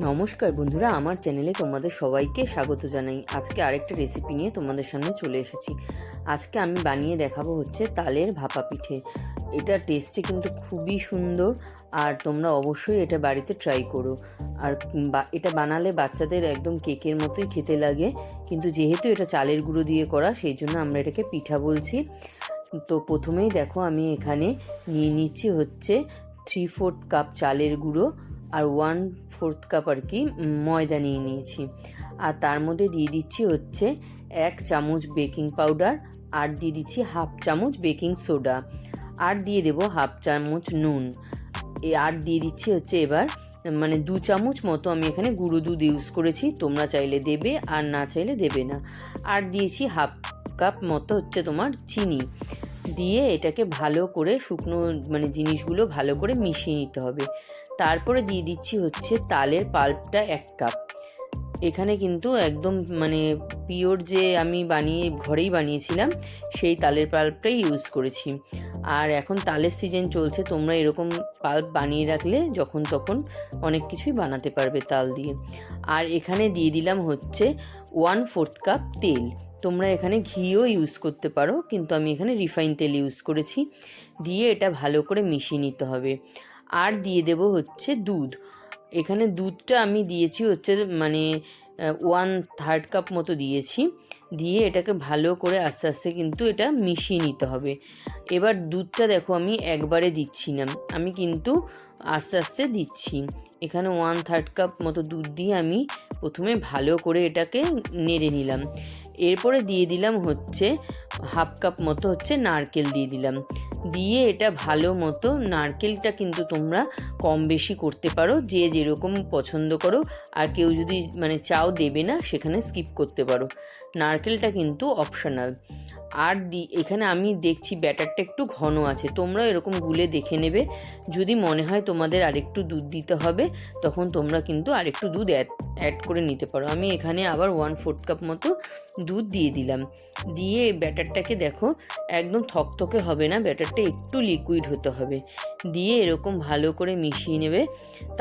নমস্কার বন্ধুরা, আমার চ্যানেলে তোমাদের সবাইকে স্বাগত জানাই। আজকে আরেকটা রেসিপি নিয়ে তোমাদের সামনে চলে এসেছি। আজকে আমি বানিয়ে দেখাবো হচ্ছে তালের ভাপা পিঠে। এটা টেস্টে কিন্তু খুবই সুন্দর, আর তোমরা অবশ্যই এটা বাড়িতে ট্রাই করো। আর এটা বানালে বাচ্চাদের একদম কেকের মতোই খেতে লাগে, কিন্তু যেহেতু এটা চালের গুঁড়ো দিয়ে করা, সেই জন্য আমরা এটাকে পিঠা বলছি। তো প্রথমেই দেখো, আমি এখানে নিয়ে নিচ্ছি হচ্ছে 3/4 কাপ চালের গুঁড়ো আর 1/4 কাপ আর কি ময়দা নিয়ে নিয়েছি। আর তার মধ্যে দিয়ে দিচ্ছি হচ্ছে 1 চামচ বেকিং পাউডার, আর দিয়ে দিচ্ছি 1/2 চামচ বেকিং সোডা, আর দিয়ে দেবো 1/2 চামচ নুন। আর দিয়ে দিচ্ছি হচ্ছে এবার 2 চামচ মতো আমি এখানে গুঁড়ো দুধ ইউজ করেছি, তোমরা চাইলে দেবে আর না চাইলে দেবে না। আর দিয়েছি 1/2 কাপ মতো হচ্ছে তোমার চিনি। দিয়ে এটাকে ভালো করে শুকনো জিনিসগুলো ভালো করে মিশিয়ে নিতে হবে। তারপরে দিয়ে দিচ্ছি হচ্ছে তালের পাল্পটা 1 কাপ। এখানে কিন্তু একদম পিওর যে আমি ঘরেই বানিয়েছিলাম সেই তালের পাল্পটাই ইউজ করেছি। আর এখন তালের সিজন চলছে, তোমরা এরকম পাল্প বানিয়ে রাখলে যখন তখন অনেক কিছুই বানাতে পারবে তাল দিয়ে। আর এখানে দিয়ে দিলাম হচ্ছে 1/4 কাপ তেল। তোমরা এখানে ঘিও ইউজ করতে পারো, কিন্তু আমি এখানে রিফাইন তেল ইউজ করেছি। দিয়ে এটা ভালো করে মিশিয়ে নিতে হবে। আর দিয়ে দেব হচ্ছে দুধ। এখানে দুধটা আমি দিয়েছি হচ্ছে 1/3 কাপ মতো দিয়েছি। দিয়ে এটাকে ভালো করে আস্তে আস্তে কিন্তু এটা মিশিয়ে নিতে হবে। এবার দুধটা দেখো আমি একবারে দিচ্ছি না, আমি কিন্তু আস্তে আস্তে দিচ্ছি। এখানে 1/3 কাপ মতো দুধ দিয়ে আমি প্রথমে ভালো করে এটাকে নেড়ে নিলাম। এরপরে দিয়ে দিলাম হচ্ছে 1/2 কাপ মতো হচ্ছে নারকেল দিয়ে দিলাম। দিয়ে এটা ভালো মতো, নারকেলটা কিন্তু তোমরা কম বেশি করতে পারো, যে যেরকম পছন্দ করো। আর কেউ যদি চাও দেবে না, সেখানে স্কিপ করতে পারো, নারকেলটা কিন্তু অপশনাল। আর এখানে আমি দেখছি ব্যাটারটা একটু ঘন আছে, তোমরা এরকম গুলে দেখে নেবে। যদি মনে হয় তোমাদের আরেকটু দুধ দিতে হবে, তখন তোমরা কিন্তু আরেকটু দুধ অ্যাড করে নিতে পারো। আমি এখানে আবার 1/4 কাপ মতো দুধ দিয়ে দিলাম। দিয়ে ব্যাটারটাকে দেখো একদম থকথকে হবে না, ব্যাটারটা একটু লিকুইড হতে হবে। দিয়ে এরকম ভালো করে মিশিয়ে নেবে।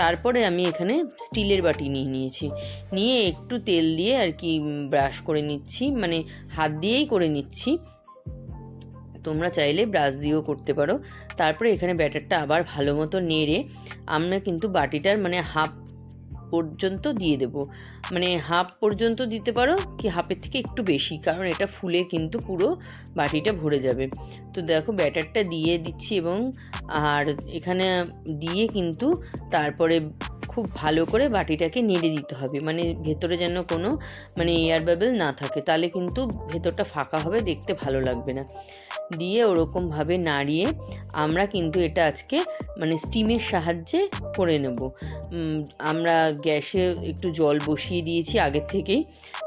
তারপরে আমি এখানে স্টিলের বাটি নিয়েছি, নিয়ে একটু তেল দিয়ে আর কি ব্রাশ করে নিচ্ছি, হাত দিয়েই করে নিচ্ছি। তোমরা চাইলে ব্রাশ দিয়েও করতে পারো। তারপরে এখানে ব্যাটারটা আবার ভালো মতো নেড়ে আমরা কিন্তু বাটিটার হাফ পর্যন্ত দিয়ে দেবো। হাফ পর্যন্ত দিতে পারো, কি হাফের থেকে একটু বেশি, কারণ এটা ফুলে কিন্তু পুরো বাটিটা ভরে যাবে। তো দেখো ব্যাটারটা দিয়ে দিচ্ছি, এবং আর এখানে দিয়ে কিন্তু তারপরে খুব ভালো করে বাটিটাকে নেড়ে দিতে হবে, ভেতরে যেন কোনো এয়ার বাবেল না থাকে, তাহলে কিন্তু ভেতরটা ফাঁকা হবে, দেখতে ভালো লাগবে না। দিয়ে ওরকমভাবে নাড়িয়ে আমরা কিন্তু এটা আজকে স্টিমের সাহায্যে করে নেব। আমরা গ্যাসে একটু জল বসিয়ে দিয়েছি আগের থেকেই,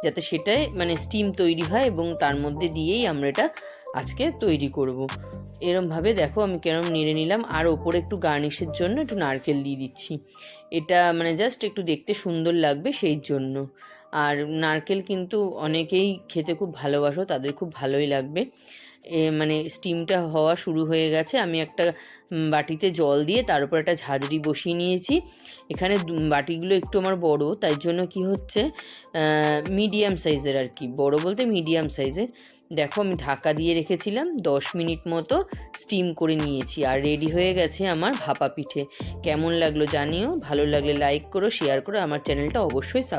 যাতে সেটাই স্টিম তৈরি হয়, এবং তার মধ্যে দিয়েই আমরা এটা আজকে তৈরি করব। এরমভাবে দেখো আমি কেরম নেড়ে নিলাম। আর ওপরে একটু গার্নিশের জন্য একটু নারকেল দিয়ে দিচ্ছি, এটা জাস্ট একটু দেখতে সুন্দর লাগবে সেই জন্য। আর নারকেল কিন্তু অনেকেই খেতে খুব ভালোবাসো, তাদের খুব ভালোই লাগবে। স্টিমটা হওয়া শুরু হয়ে গেছে, আমি একটা বাটিতে জল দিয়ে তার উপর একটা ঝাঁঝরি বসিয়ে নিয়েছি। এখানে বাটিগুলো একটু আমার বড়, তাই জন্য কি হচ্ছে মিডিয়াম সাইজের আর কি, বড় বলতে মিডিয়াম সাইজের। দেখো আমি ঢাকা দিয়ে রেখেছিলাম, 10 মিনিট মতো স্টিম করে নিয়েছি, আর রেডি হয়ে গেছে আমার ভাপা পিঠে। কেমন লাগলো জানিও, ভালো লাগলে লাইক করো, শেয়ার করো, আমার চ্যানেলটা অবশ্যই সাবস্ক্রাইব